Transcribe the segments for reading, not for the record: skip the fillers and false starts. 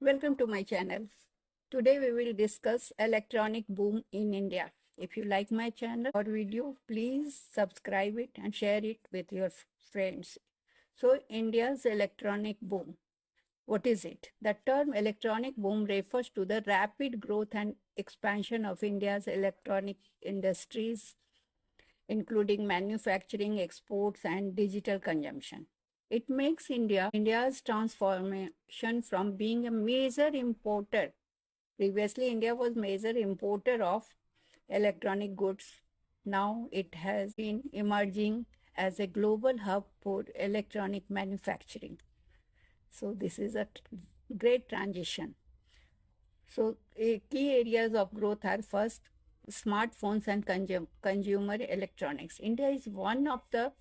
Welcome to my channel. Today we will discuss electronic boom in India. If you like my channel or video, please subscribe it and share it with your friends. So India's electronic boom. What is it? The term electronic boom refers to the rapid growth and expansion of India's electronic industries, including manufacturing, exports, and digital consumption. It makes India's transformation from being a major importer. Previously, India was major importer of electronic goods. Now it has been emerging as a global hub for electronic manufacturing. So this is a great transition. So key areas of growth are first, smartphones and consumer electronics. India is one of the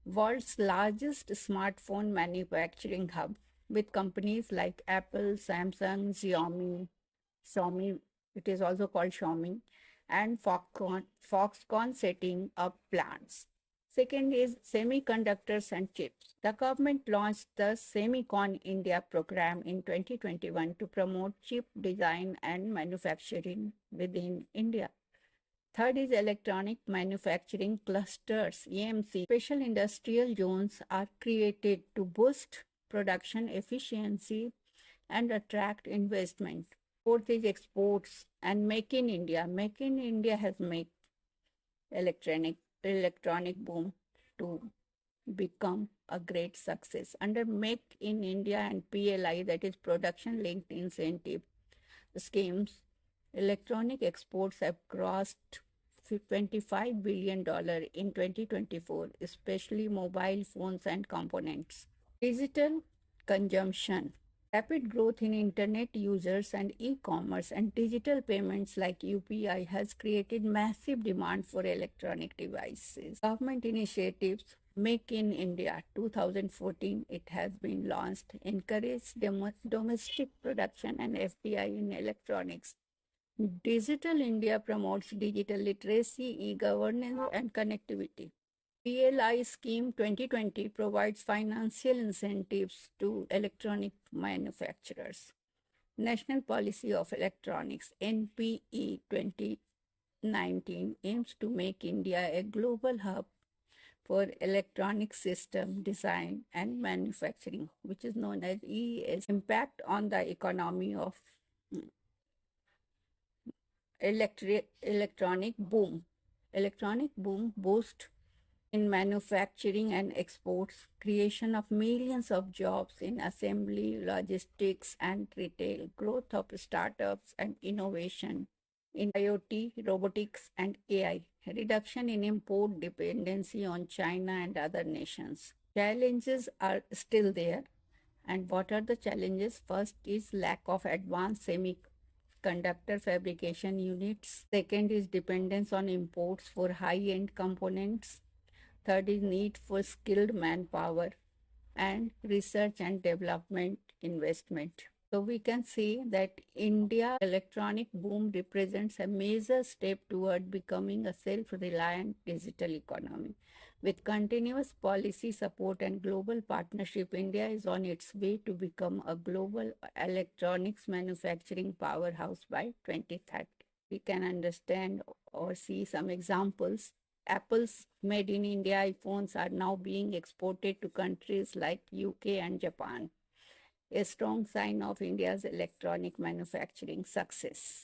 world's largest smartphone manufacturing hub with companies like Apple, Samsung, Xiaomi, it is also called Xiaomi, and Foxconn setting up plants. Second is semiconductors and chips. The government launched the Semicon India program in 2021 to promote chip design and manufacturing within India. Third is electronic manufacturing clusters, EMC. Special industrial zones are created to boost production efficiency and attract investment. Fourth is exports and Make in India. Make in India has made electronic boom to become a great success. Under Make in India and PLI, that is Production Linked Incentive schemes, electronic exports have crossed $25 billion in 2024, especially mobile phones and components. Digital consumption. Rapid growth in internet users and e-commerce and digital payments like UPI has created massive demand for electronic devices. Government initiatives Make in India 2014, it has been launched, encourage domestic production and FDI in electronics. Digital India promotes digital literacy, e-governance and connectivity. PLI scheme 2020 provides financial incentives to electronic manufacturers. National Policy of Electronics NPE 2019 aims to make India a global hub for electronic system design and manufacturing, which is known as EES. Impact on the economy of electronic boom. Electronic boom boost in manufacturing and exports, creation of millions of jobs in assembly, logistics, and retail, growth of startups and innovation in IoT, robotics, and AI, reduction in import dependency on China and other nations. Challenges are still there. And what are the challenges? First is lack of advanced semiconductor fabrication units. Second is dependence on imports for high-end components. Third is need for skilled manpower and research and development investment. So we can see that India electronic boom represents a major step toward becoming a self-reliant digital economy. With continuous policy support and global partnership, India is on its way to become a global electronics manufacturing powerhouse by 2030. We can understand or see some examples. Apple's made in India iPhones are now being exported to countries like UK and Japan, a strong sign of India's electronic manufacturing success.